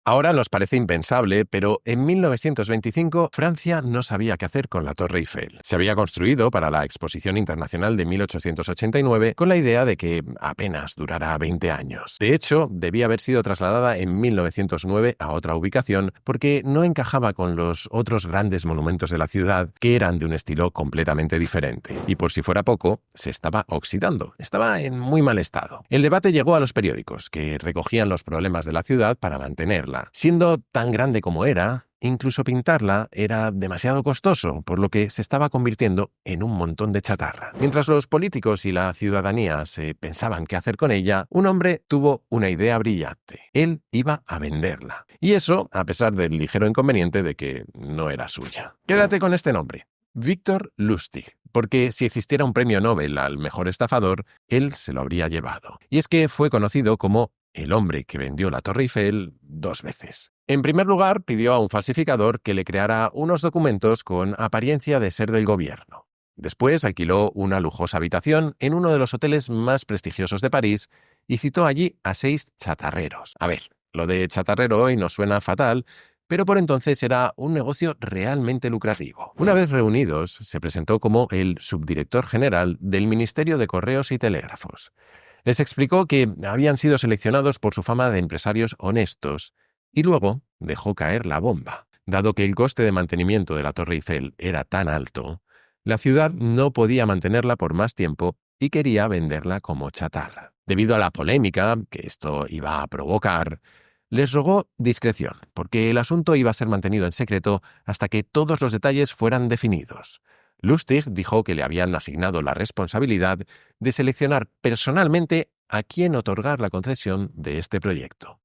Ahora nos parece impensable, pero en 1925 Francia no sabía qué hacer con la Torre Eiffel. Se había construido para la Exposición Internacional de 1889 con la idea de que apenas durara 20 años. De hecho, debía haber sido trasladada en 1909 a otra ubicación porque no encajaba con los otros grandes monumentos de la ciudad que eran de un estilo completamente diferente. Y por si fuera poco, se estaba oxidando. Estaba en muy mal estado. El debate llegó a los periódicos, que recogían los problemas de la ciudad para mantenerla. Siendo tan grande como era, incluso pintarla era demasiado costoso, por lo que se estaba convirtiendo en un montón de chatarra. Mientras los políticos y la ciudadanía se pensaban qué hacer con ella, un hombre tuvo una idea brillante. Él iba a venderla. Y eso, a pesar del ligero inconveniente de que no era suya. Quédate con este nombre: Victor Lustig, porque si existiera un premio Nobel al mejor estafador, él se lo habría llevado. Y es que fue conocido como el hombre que vendió la Torre Eiffel 2 veces. En primer lugar, pidió a un falsificador que le creara unos documentos con apariencia de ser del gobierno. Después alquiló una lujosa habitación en uno de los hoteles más prestigiosos de París y citó allí a 6 chatarreros. A ver, lo de chatarrero hoy nos suena fatal, pero por entonces era un negocio realmente lucrativo. Una vez reunidos, se presentó como el subdirector general del Ministerio de Correos y Telégrafos. Les explicó que habían sido seleccionados por su fama de empresarios honestos y luego dejó caer la bomba. Dado que el coste de mantenimiento de la Torre Eiffel era tan alto, la ciudad no podía mantenerla por más tiempo y quería venderla como chatarra. Debido a la polémica que esto iba a provocar, les rogó discreción, porque el asunto iba a ser mantenido en secreto hasta que todos los detalles fueran definidos. Lustig dijo que le habían asignado la responsabilidad de seleccionar personalmente a quién otorgar la concesión de este proyecto.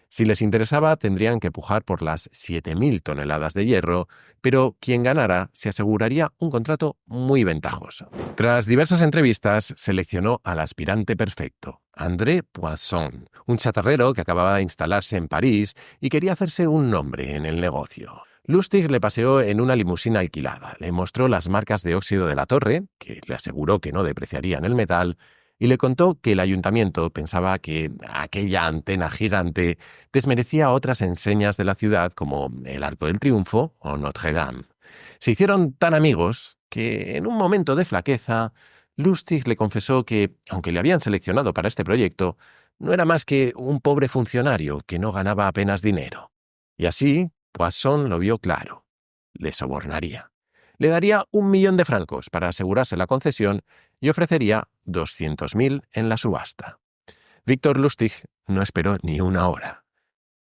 Si les interesaba, tendrían que pujar por las 7.000 toneladas de hierro, pero quien ganara se aseguraría un contrato muy ventajoso. Tras diversas entrevistas, seleccionó al aspirante perfecto, André Poisson, un chatarrero que acababa de instalarse en París y quería hacerse un nombre en el negocio. Lustig le paseó en una limusina alquilada, le mostró las marcas de óxido de la torre, que le aseguró que no depreciarían el metal, y le contó que el ayuntamiento pensaba que aquella antena gigante desmerecía otras enseñas de la ciudad como el Arco del Triunfo o Notre Dame. Se hicieron tan amigos que, en un momento de flaqueza, Lustig le confesó que, aunque le habían seleccionado para este proyecto, no era más que un pobre funcionario que no ganaba apenas dinero. Y así, Poisson lo vio claro. Le sobornaría. Le daría 1.000.000 de francos para asegurarse la concesión y ofrecería 200.000 en la subasta. Victor Lustig no esperó ni una hora.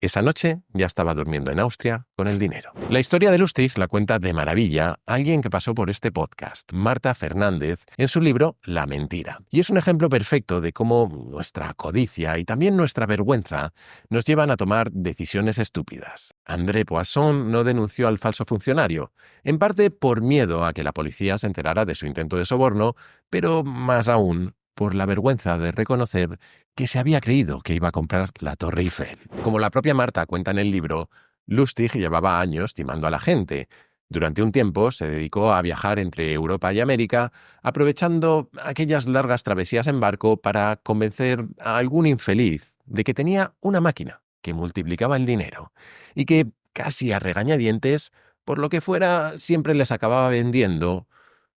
Esa noche ya estaba durmiendo en Austria con el dinero. La historia de Lustig la cuenta de maravilla alguien que pasó por este podcast, Marta Fernández, en su libro La mentira. Y es un ejemplo perfecto de cómo nuestra codicia y también nuestra vergüenza nos llevan a tomar decisiones estúpidas. André Poisson no denunció al falso funcionario, en parte por miedo a que la policía se enterara de su intento de soborno, pero más aún por la vergüenza de reconocer que se había creído que iba a comprar la Torre Eiffel. Como la propia Marta cuenta en el libro, Lustig llevaba años timando a la gente. Durante un tiempo se dedicó a viajar entre Europa y América, aprovechando aquellas largas travesías en barco para convencer a algún infeliz de que tenía una máquina que multiplicaba el dinero y que, casi a regañadientes, por lo que fuera, siempre les acababa vendiendo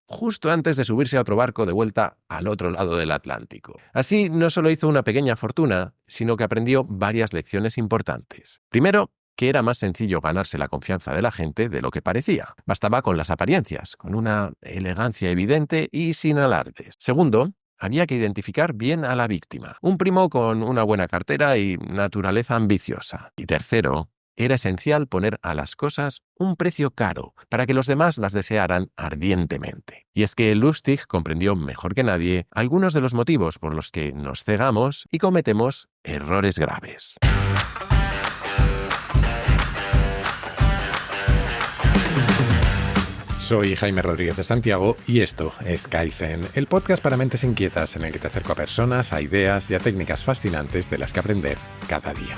justo antes de subirse a otro barco de vuelta al otro lado del Atlántico. Así, no solo hizo una pequeña fortuna, sino que aprendió varias lecciones importantes. Primero, que era más sencillo ganarse la confianza de la gente de lo que parecía. Bastaba con las apariencias, con una elegancia evidente y sin alardes. Segundo, había que identificar bien a la víctima. Un primo con una buena cartera y naturaleza ambiciosa. Y tercero, era esencial poner a las cosas un precio caro para que los demás las desearan ardientemente. Y es que Lustig comprendió mejor que nadie algunos de los motivos por los que nos cegamos y cometemos errores graves. Soy Jaime Rodríguez de Santiago y esto es Kaizen, el podcast para mentes inquietas en el que te acerco a personas, a ideas y a técnicas fascinantes de las que aprender cada día.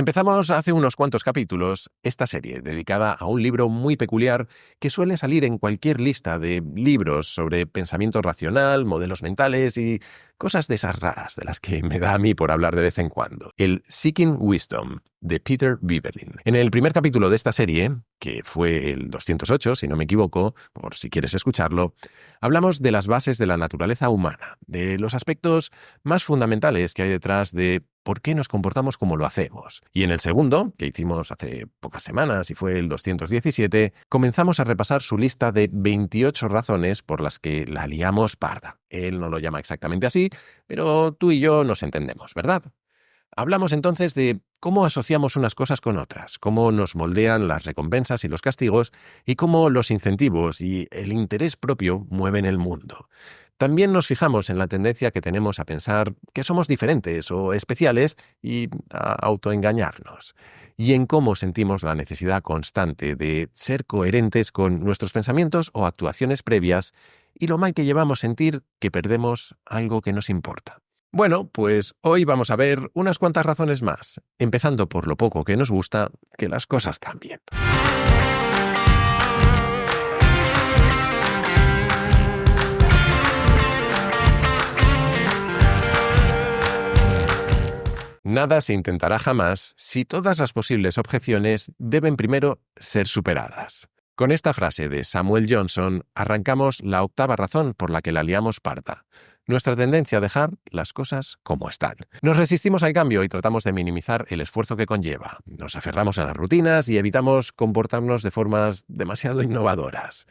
Empezamos hace unos cuantos capítulos esta serie dedicada a un libro muy peculiar que suele salir en cualquier lista de libros sobre pensamiento racional, modelos mentales y cosas de esas raras de las que me da a mí por hablar de vez en cuando. El Seeking Wisdom, de Peter Biberlin. En el primer capítulo de esta serie, que fue el 208, si no me equivoco, por si quieres escucharlo, hablamos de las bases de la naturaleza humana, de los aspectos más fundamentales que hay detrás de por qué nos comportamos como lo hacemos. Y en el segundo, que hicimos hace pocas semanas y fue el 217, comenzamos a repasar su lista de 28 razones por las que la liamos parda. Él no lo llama exactamente así, pero tú y yo nos entendemos, ¿verdad? Hablamos entonces de cómo asociamos unas cosas con otras, cómo nos moldean las recompensas y los castigos y cómo los incentivos y el interés propio mueven el mundo. También nos fijamos en la tendencia que tenemos a pensar que somos diferentes o especiales y a autoengañarnos, y en cómo sentimos la necesidad constante de ser coherentes con nuestros pensamientos o actuaciones previas y lo mal que llevamos sentir que perdemos algo que nos importa. Bueno, pues hoy vamos a ver unas cuantas razones más, empezando por lo poco que nos gusta que las cosas cambien. Nada se intentará jamás si todas las posibles objeciones deben primero ser superadas. Con esta frase de Samuel Johnson arrancamos la octava razón por la que la liamos parda. Nuestra tendencia a dejar las cosas como están. Nos resistimos al cambio y tratamos de minimizar el esfuerzo que conlleva. Nos aferramos a las rutinas y evitamos comportarnos de formas demasiado innovadoras.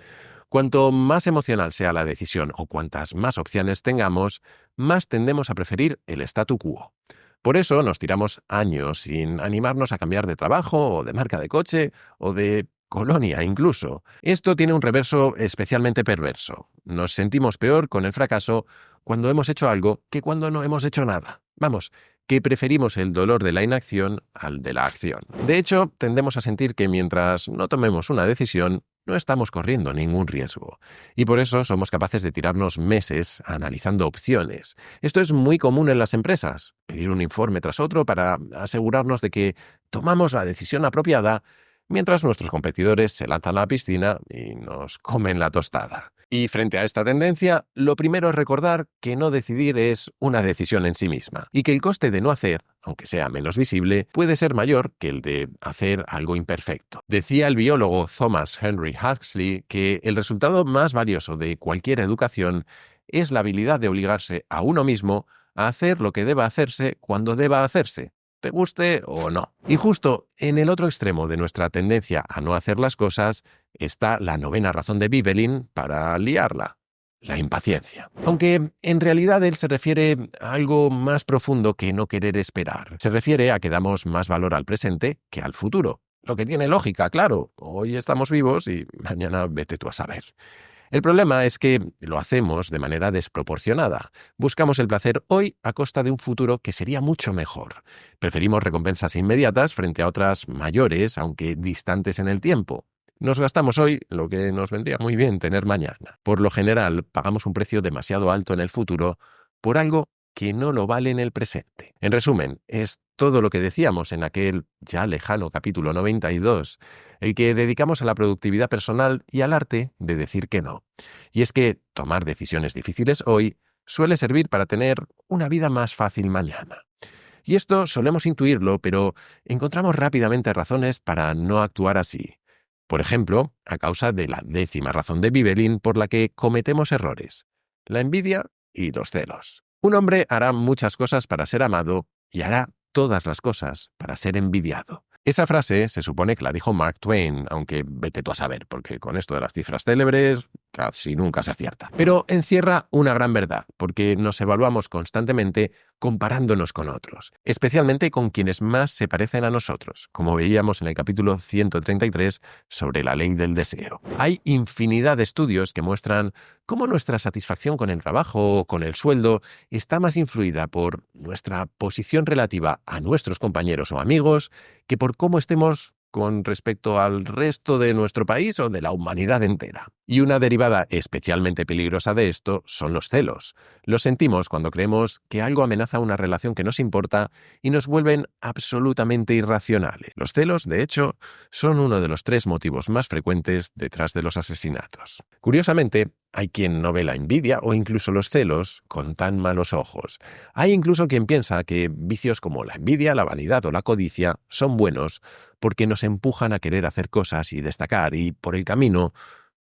Cuanto más emocional sea la decisión o cuantas más opciones tengamos, más tendemos a preferir el statu quo. Por eso nos tiramos años sin animarnos a cambiar de trabajo o de marca de coche o de colonia incluso. Esto tiene un reverso especialmente perverso. Nos sentimos peor con el fracaso cuando hemos hecho algo que cuando no hemos hecho nada. Vamos, que preferimos el dolor de la inacción al de la acción. De hecho, tendemos a sentir que mientras no tomemos una decisión, no estamos corriendo ningún riesgo. Y por eso somos capaces de tirarnos meses analizando opciones. Esto es muy común en las empresas. Pedir un informe tras otro para asegurarnos de que tomamos la decisión apropiada, mientras nuestros competidores se lanzan a la piscina y nos comen la tostada. Y frente a esta tendencia, lo primero es recordar que no decidir es una decisión en sí misma, y que el coste de no hacer, aunque sea menos visible, puede ser mayor que el de hacer algo imperfecto. Decía el biólogo Thomas Henry Huxley que el resultado más valioso de cualquier educación es la habilidad de obligarse a uno mismo a hacer lo que deba hacerse cuando deba hacerse, te guste o no. Y justo en el otro extremo de nuestra tendencia a no hacer las cosas está la novena razón de Biberlin para liarla: la impaciencia. Aunque en realidad él se refiere a algo más profundo que no querer esperar. Se refiere a que damos más valor al presente que al futuro. Lo que tiene lógica, claro. Hoy estamos vivos y mañana vete tú a saber. El problema es que lo hacemos de manera desproporcionada. Buscamos el placer hoy a costa de un futuro que sería mucho mejor. Preferimos recompensas inmediatas frente a otras mayores, aunque distantes en el tiempo. Nos gastamos hoy lo que nos vendría muy bien tener mañana. Por lo general, pagamos un precio demasiado alto en el futuro por algo que no lo vale en el presente. En resumen, es todo lo que decíamos en aquel ya lejano capítulo 92, el que dedicamos a la productividad personal y al arte de decir que no. Y es que tomar decisiones difíciles hoy suele servir para tener una vida más fácil mañana. Y esto solemos intuirlo, pero encontramos rápidamente razones para no actuar así. Por ejemplo, a causa de la 10ª razón de Biberlin por la que cometemos errores: la envidia y los celos. Un hombre hará muchas cosas para ser amado y hará todas las cosas para ser envidiado. Esa frase se supone que la dijo Mark Twain, aunque vete tú a saber, porque con esto de las cifras célebres casi nunca se acierta. Pero encierra una gran verdad, porque nos evaluamos constantemente comparándonos con otros, especialmente con quienes más se parecen a nosotros, como veíamos en el capítulo 133 sobre la ley del deseo. Hay infinidad de estudios que muestran cómo nuestra satisfacción con el trabajo o con el sueldo está más influida por nuestra posición relativa a nuestros compañeros o amigos que por cómo estemos con respecto al resto de nuestro país o de la humanidad entera. Y una derivada especialmente peligrosa de esto son los celos. Los sentimos cuando creemos que algo amenaza una relación que nos importa y nos vuelven absolutamente irracionales. Los celos, de hecho, son uno de los 3 motivos más frecuentes detrás de los asesinatos. Curiosamente, hay quien no ve la envidia o incluso los celos con tan malos ojos. Hay incluso quien piensa que vicios como la envidia, la vanidad o la codicia son buenos porque nos empujan a querer hacer cosas y destacar y, por el camino,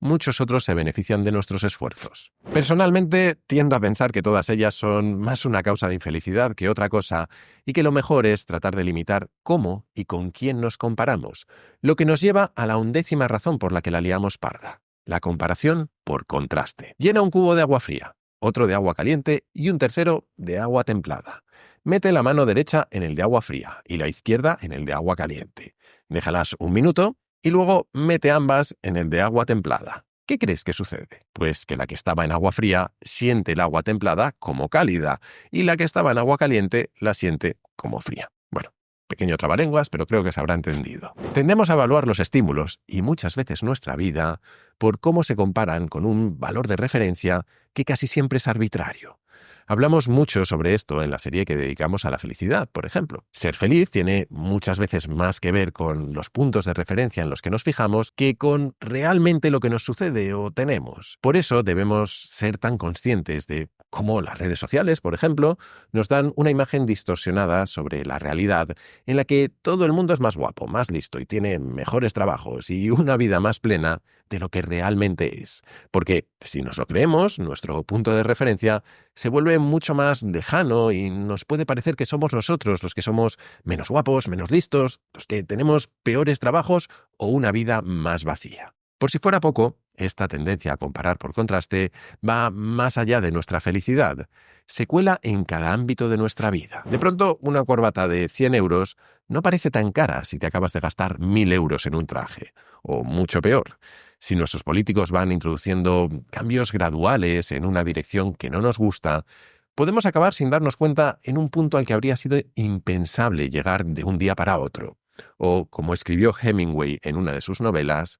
muchos otros se benefician de nuestros esfuerzos. Personalmente, tiendo a pensar que todas ellas son más una causa de infelicidad que otra cosa y que lo mejor es tratar de limitar cómo y con quién nos comparamos, lo que nos lleva a la 11ª razón por la que la liamos parda: la comparación por contraste. Llena un cubo de agua fría, otro de agua caliente y un tercero de agua templada. Mete la mano derecha en el de agua fría y la izquierda en el de agua caliente. Déjalas un minuto y luego mete ambas en el de agua templada. ¿Qué crees que sucede? Pues que la que estaba en agua fría siente el agua templada como cálida y la que estaba en agua caliente la siente como fría. Bueno, pequeño trabalenguas, pero creo que se habrá entendido. Tendemos a evaluar los estímulos y muchas veces nuestra vida por cómo se comparan con un valor de referencia que casi siempre es arbitrario. Hablamos mucho sobre esto en la serie que dedicamos a la felicidad, por ejemplo. Ser feliz tiene muchas veces más que ver con los puntos de referencia en los que nos fijamos que con realmente lo que nos sucede o tenemos. Por eso debemos ser tan conscientes de cómo las redes sociales, por ejemplo, nos dan una imagen distorsionada sobre la realidad en la que todo el mundo es más guapo, más listo y tiene mejores trabajos y una vida más plena de lo que realmente es. Porque si nos lo creemos, nuestro punto de referencia se vuelve mucho más lejano y nos puede parecer que somos nosotros los que somos menos guapos, menos listos, los que tenemos peores trabajos o una vida más vacía. Por si fuera poco, esta tendencia a comparar por contraste va más allá de nuestra felicidad. Se cuela en cada ámbito de nuestra vida. De pronto, una corbata de 100 euros no parece tan cara si te acabas de gastar 1.000 euros en un traje. O mucho peor, si nuestros políticos van introduciendo cambios graduales en una dirección que no nos gusta, podemos acabar sin darnos cuenta en un punto al que habría sido impensable llegar de un día para otro. O, como escribió Hemingway en una de sus novelas,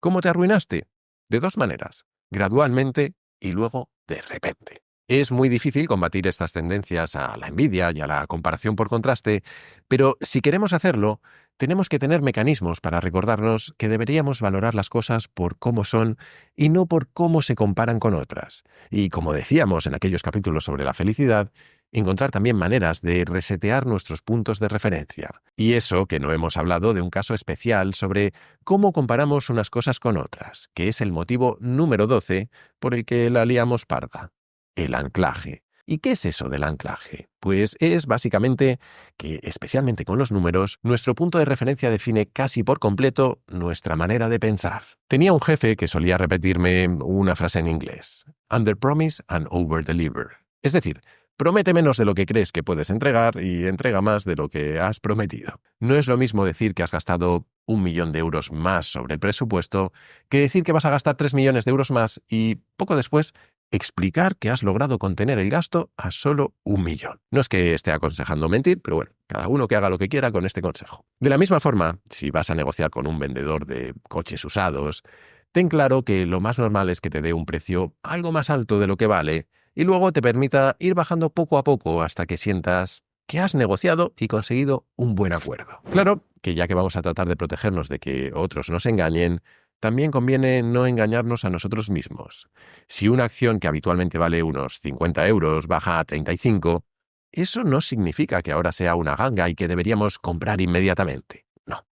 ¿cómo te arruinaste? De 2 maneras: gradualmente y luego de repente. Es muy difícil combatir estas tendencias a la envidia y a la comparación por contraste, pero si queremos hacerlo, tenemos que tener mecanismos para recordarnos que deberíamos valorar las cosas por cómo son y no por cómo se comparan con otras. Y como decíamos en aquellos capítulos sobre la felicidad, encontrar también maneras de resetear nuestros puntos de referencia. Y eso que no hemos hablado de un caso especial sobre cómo comparamos unas cosas con otras, que es el motivo número 12 por el que la liamos parda: el anclaje. ¿Y qué es eso del anclaje? Pues es básicamente que, especialmente con los números, nuestro punto de referencia define casi por completo nuestra manera de pensar. Tenía un jefe que solía repetirme una frase en inglés: under promise and over deliver. Es decir, promete menos de lo que crees que puedes entregar y entrega más de lo que has prometido. No es lo mismo decir que has gastado 1.000.000 de euros más sobre el presupuesto que decir que vas a gastar 3 millones de euros más y, poco después, explicar que has logrado contener el gasto a solo 1.000.000. No es que esté aconsejando mentir, pero bueno, cada uno que haga lo que quiera con este consejo. De la misma forma, si vas a negociar con un vendedor de coches usados, ten claro que lo más normal es que te dé un precio algo más alto de lo que vale y luego te permita ir bajando poco a poco hasta que sientas que has negociado y conseguido un buen acuerdo. Claro que ya que vamos a tratar de protegernos de que otros nos engañen, también conviene no engañarnos a nosotros mismos. Si una acción que habitualmente vale unos 50 euros baja a 35, eso no significa que ahora sea una ganga y que deberíamos comprar inmediatamente. No.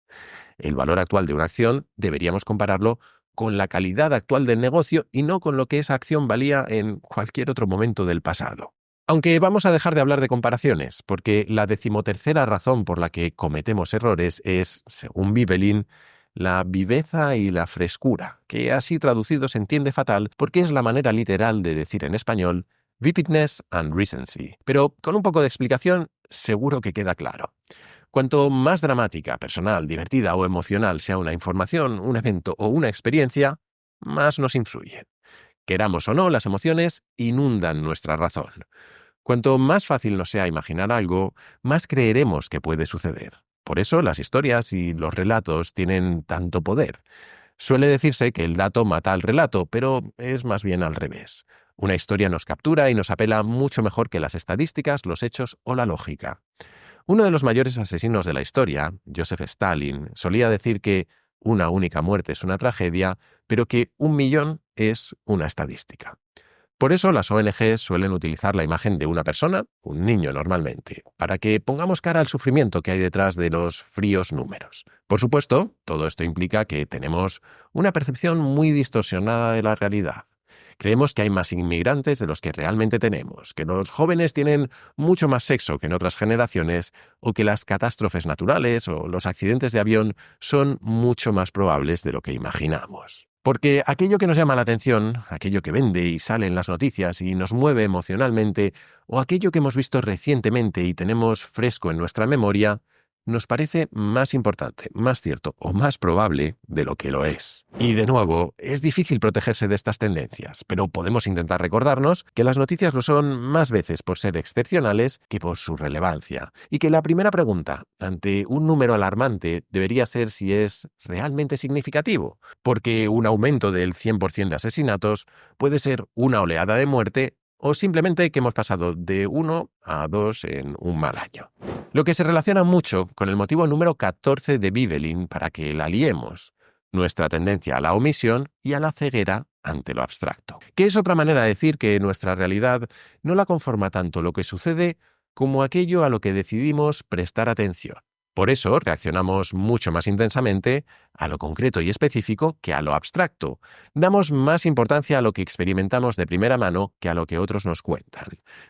El valor actual de una acción deberíamos compararlo con la calidad actual del negocio y no con lo que esa acción valía en cualquier otro momento del pasado. Aunque vamos a dejar de hablar de comparaciones, porque la 13ª razón por la que cometemos errores es, según Vebelin, la viveza y la frescura, que así traducido se entiende fatal porque es la manera literal de decir en español vividness and recency. Pero con un poco de explicación seguro que queda claro. Cuanto más dramática, personal, divertida o emocional sea una información, un evento o una experiencia, más nos influyen. Queramos o no, las emociones inundan nuestra razón. Cuanto más fácil nos sea imaginar algo, más creeremos que puede suceder. Por eso las historias y los relatos tienen tanto poder. Suele decirse que el dato mata al relato, pero es más bien al revés. Una historia nos captura y nos apela mucho mejor que las estadísticas, los hechos o la lógica. Uno de los mayores asesinos de la historia, Joseph Stalin, solía decir que una única muerte es una tragedia, pero que 1.000.000 es una estadística. Por eso las ONGs suelen utilizar la imagen de una persona, un niño normalmente, para que pongamos cara al sufrimiento que hay detrás de los fríos números. Por supuesto, todo esto implica que tenemos una percepción muy distorsionada de la realidad. Creemos que hay más inmigrantes de los que realmente tenemos, que los jóvenes tienen mucho más sexo que en otras generaciones, o que las catástrofes naturales o los accidentes de avión son mucho más probables de lo que imaginamos. Porque aquello que nos llama la atención, aquello que vende y sale en las noticias y nos mueve emocionalmente, o aquello que hemos visto recientemente y tenemos fresco en nuestra memoria, nos parece más importante, más cierto o más probable de lo que lo es. Y de nuevo, es difícil protegerse de estas tendencias, pero podemos intentar recordarnos que las noticias lo son más veces por ser excepcionales que por su relevancia, y que la primera pregunta ante un número alarmante debería ser si es realmente significativo, porque un aumento del 100% de asesinatos puede ser una oleada de muerte o simplemente que hemos pasado de 1 a 2 en un mal año. Lo que se relaciona mucho con el motivo número 14 de Vivelin para que la liemos, nuestra tendencia a la omisión y a la ceguera ante lo abstracto. Que es otra manera de decir que nuestra realidad no la conforma tanto lo que sucede como aquello a lo que decidimos prestar atención. Por eso reaccionamos mucho más intensamente a lo concreto y específico que a lo abstracto. Damos más importancia a lo que experimentamos de primera mano que a lo que otros nos cuentan.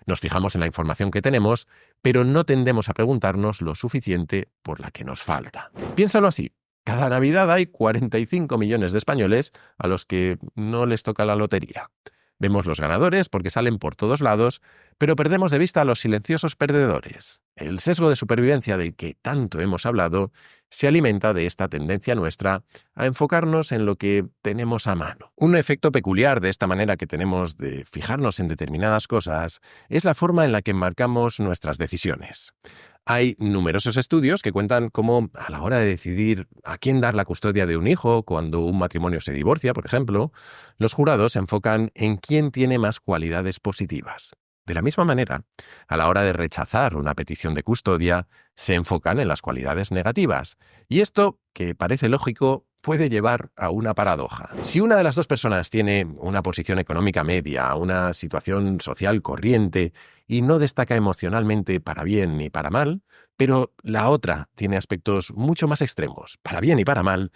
Nos fijamos en la información que tenemos, pero no tendemos a preguntarnos lo suficiente por la que nos falta. Piénsalo así. Cada Navidad hay 45 millones de españoles a los que no les toca la lotería. Vemos los ganadores porque salen por todos lados, pero perdemos de vista a los silenciosos perdedores. El sesgo de supervivencia del que tanto hemos hablado se alimenta de esta tendencia nuestra a enfocarnos en lo que tenemos a mano. Un efecto peculiar de esta manera que tenemos de fijarnos en determinadas cosas es la forma en la que enmarcamos nuestras decisiones. Hay numerosos estudios que cuentan cómo, a la hora de decidir a quién dar la custodia de un hijo cuando un matrimonio se divorcia, por ejemplo, los jurados se enfocan en quién tiene más cualidades positivas. De la misma manera, a la hora de rechazar una petición de custodia, se enfocan en las cualidades negativas. Y esto, que parece lógico, puede llevar a una paradoja. Si una de las dos personas tiene una posición económica media, una situación social corriente y no destaca emocionalmente para bien ni para mal, pero la otra tiene aspectos mucho más extremos, para bien y para mal,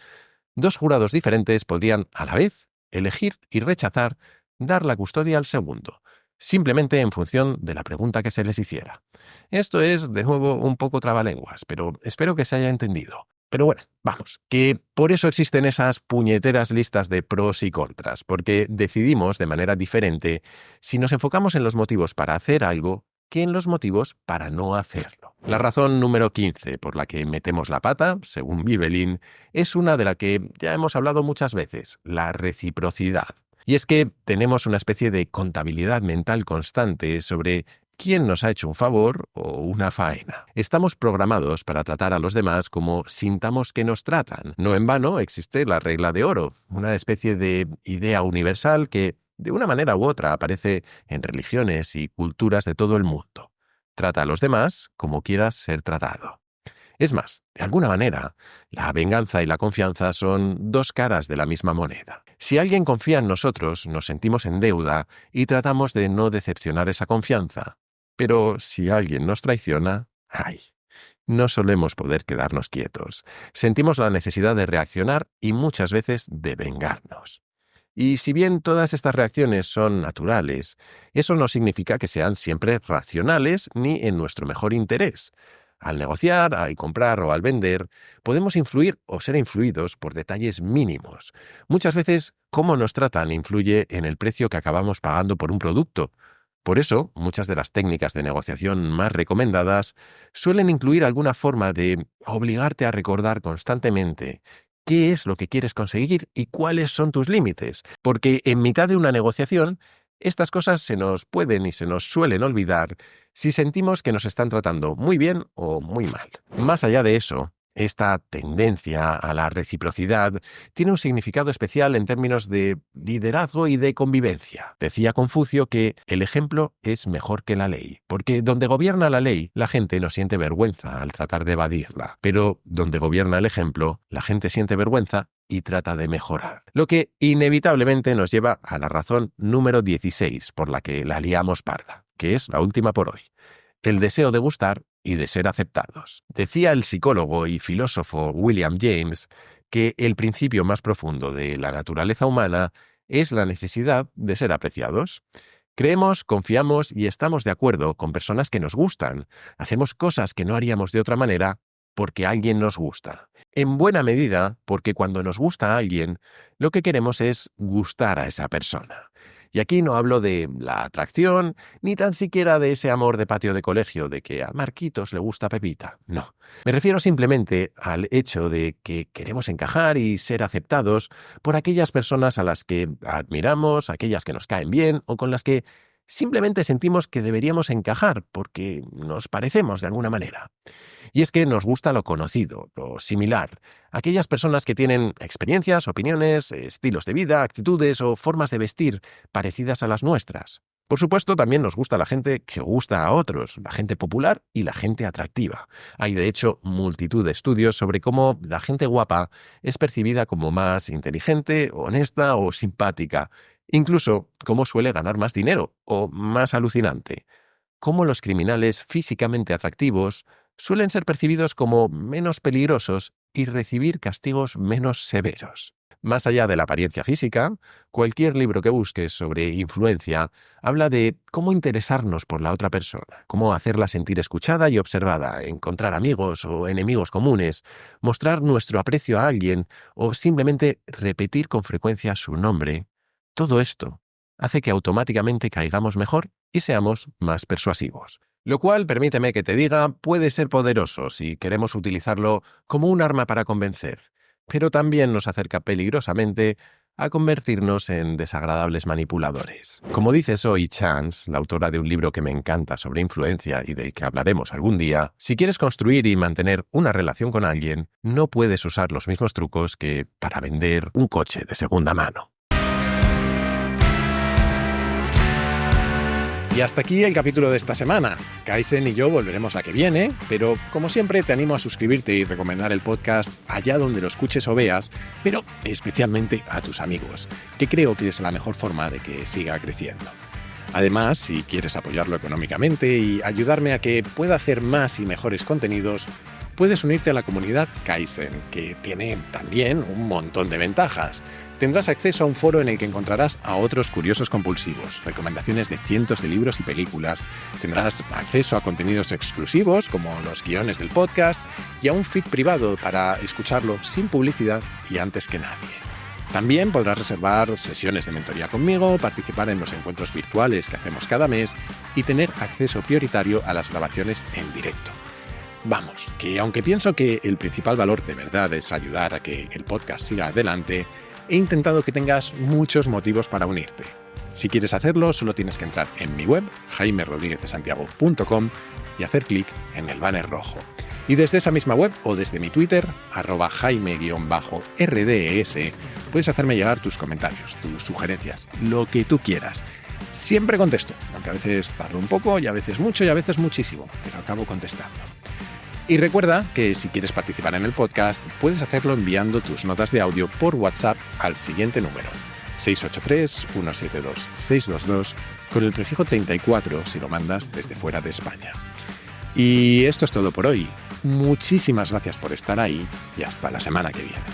dos jurados diferentes podrían, a la vez, elegir y rechazar dar la custodia al segundo, simplemente en función de la pregunta que se les hiciera. Esto es, de nuevo, un poco trabalenguas, pero espero que se haya entendido. Pero bueno, vamos, que por eso existen esas puñeteras listas de pros y contras, porque decidimos de manera diferente si nos enfocamos en los motivos para hacer algo que en los motivos para no hacerlo. La razón número 15 por la que metemos la pata, según Vivelin, es una de la que ya hemos hablado muchas veces, la reciprocidad. Y es que tenemos una especie de contabilidad mental constante sobre quién nos ha hecho un favor o una faena. Estamos programados para tratar a los demás como sintamos que nos tratan. No en vano existe la regla de oro, una especie de idea universal que, de una manera u otra, aparece en religiones y culturas de todo el mundo. Trata a los demás como quieras ser tratado. Es más, de alguna manera, la venganza y la confianza son dos caras de la misma moneda. Si alguien confía en nosotros, nos sentimos en deuda y tratamos de no decepcionar esa confianza. Pero si alguien nos traiciona, ¡ay! No solemos poder quedarnos quietos. Sentimos la necesidad de reaccionar y muchas veces de vengarnos. Y si bien todas estas reacciones son naturales, eso no significa que sean siempre racionales ni en nuestro mejor interés. Al negociar, al comprar o al vender, podemos influir o ser influidos por detalles mínimos. Muchas veces, cómo nos tratan influye en el precio que acabamos pagando por un producto. Por eso, muchas de las técnicas de negociación más recomendadas suelen incluir alguna forma de obligarte a recordar constantemente qué es lo que quieres conseguir y cuáles son tus límites, porque en mitad de una negociación, estas cosas se nos pueden y se nos suelen olvidar si sentimos que nos están tratando muy bien o muy mal. Más allá de eso, Esta tendencia a la reciprocidad tiene un significado especial en términos de liderazgo y de convivencia. Decía Confucio que el ejemplo es mejor que la ley, porque donde gobierna la ley, la gente no siente vergüenza al tratar de evadirla, pero donde gobierna el ejemplo, la gente siente vergüenza y trata de mejorar. Lo que inevitablemente nos lleva a la razón número 16 por la que la liamos parda, que es la última por hoy. El deseo de gustar y de ser aceptados. Decía el psicólogo y filósofo William James que el principio más profundo de la naturaleza humana es la necesidad de ser apreciados. Creemos, confiamos y estamos de acuerdo con personas que nos gustan. Hacemos cosas que no haríamos de otra manera porque alguien nos gusta. En buena medida porque cuando nos gusta a alguien, lo que queremos es gustar a esa persona. Y aquí no hablo de la atracción, ni tan siquiera de ese amor de patio de colegio, de que a Marquitos le gusta Pepita. No. Me refiero simplemente al hecho de que queremos encajar y ser aceptados por aquellas personas a las que admiramos, aquellas que nos caen bien o con las que simplemente sentimos que deberíamos encajar porque nos parecemos de alguna manera. Y es que nos gusta lo conocido, lo similar, aquellas personas que tienen experiencias, opiniones, estilos de vida, actitudes o formas de vestir parecidas a las nuestras. Por supuesto, también nos gusta la gente que gusta a otros, la gente popular y la gente atractiva. Hay, de hecho, multitud de estudios sobre cómo la gente guapa es percibida como más inteligente, honesta o simpática. Incluso cómo suele ganar más dinero o más alucinante. Cómo los criminales físicamente atractivos suelen ser percibidos como menos peligrosos y recibir castigos menos severos. Más allá de la apariencia física, cualquier libro que busques sobre influencia habla de cómo interesarnos por la otra persona, cómo hacerla sentir escuchada y observada, encontrar amigos o enemigos comunes, mostrar nuestro aprecio a alguien o simplemente repetir con frecuencia su nombre. Todo esto hace que automáticamente caigamos mejor y seamos más persuasivos. Lo cual, permíteme que te diga, puede ser poderoso si queremos utilizarlo como un arma para convencer, pero también nos acerca peligrosamente a convertirnos en desagradables manipuladores. Como dice Zoe Chance, la autora de un libro que me encanta sobre influencia y del que hablaremos algún día, si quieres construir y mantener una relación con alguien, no puedes usar los mismos trucos que para vender un coche de segunda mano. Y hasta aquí el capítulo de esta semana. Kaizen y yo volveremos la que viene, pero como siempre te animo a suscribirte y recomendar el podcast allá donde lo escuches o veas, pero especialmente a tus amigos, que creo que es la mejor forma de que siga creciendo. Además, si quieres apoyarlo económicamente y ayudarme a que pueda hacer más y mejores contenidos, puedes unirte a la comunidad Kaizen, que tiene también un montón de ventajas. Tendrás acceso a un foro en el que encontrarás a otros curiosos compulsivos, recomendaciones de cientos de libros y películas, tendrás acceso a contenidos exclusivos como los guiones del podcast y a un feed privado para escucharlo sin publicidad y antes que nadie. También podrás reservar sesiones de mentoría conmigo, participar en los encuentros virtuales que hacemos cada mes y tener acceso prioritario a las grabaciones en directo. Vamos, que aunque pienso que el principal valor de verdad es ayudar a que el podcast siga adelante, he intentado que tengas muchos motivos para unirte. Si quieres hacerlo, solo tienes que entrar en mi web, jaimerodriguezdesantiago.com, y hacer clic en el banner rojo. Y desde esa misma web o desde mi Twitter, @jaime_rdes, puedes hacerme llegar tus comentarios, tus sugerencias, lo que tú quieras. Siempre contesto, aunque a veces tardo un poco y a veces mucho y a veces muchísimo, pero acabo contestando. Y recuerda que si quieres participar en el podcast, puedes hacerlo enviando tus notas de audio por WhatsApp al siguiente número, 683-172-622, con el prefijo 34 si lo mandas desde fuera de España. Y esto es todo por hoy. Muchísimas gracias por estar ahí y hasta la semana que viene.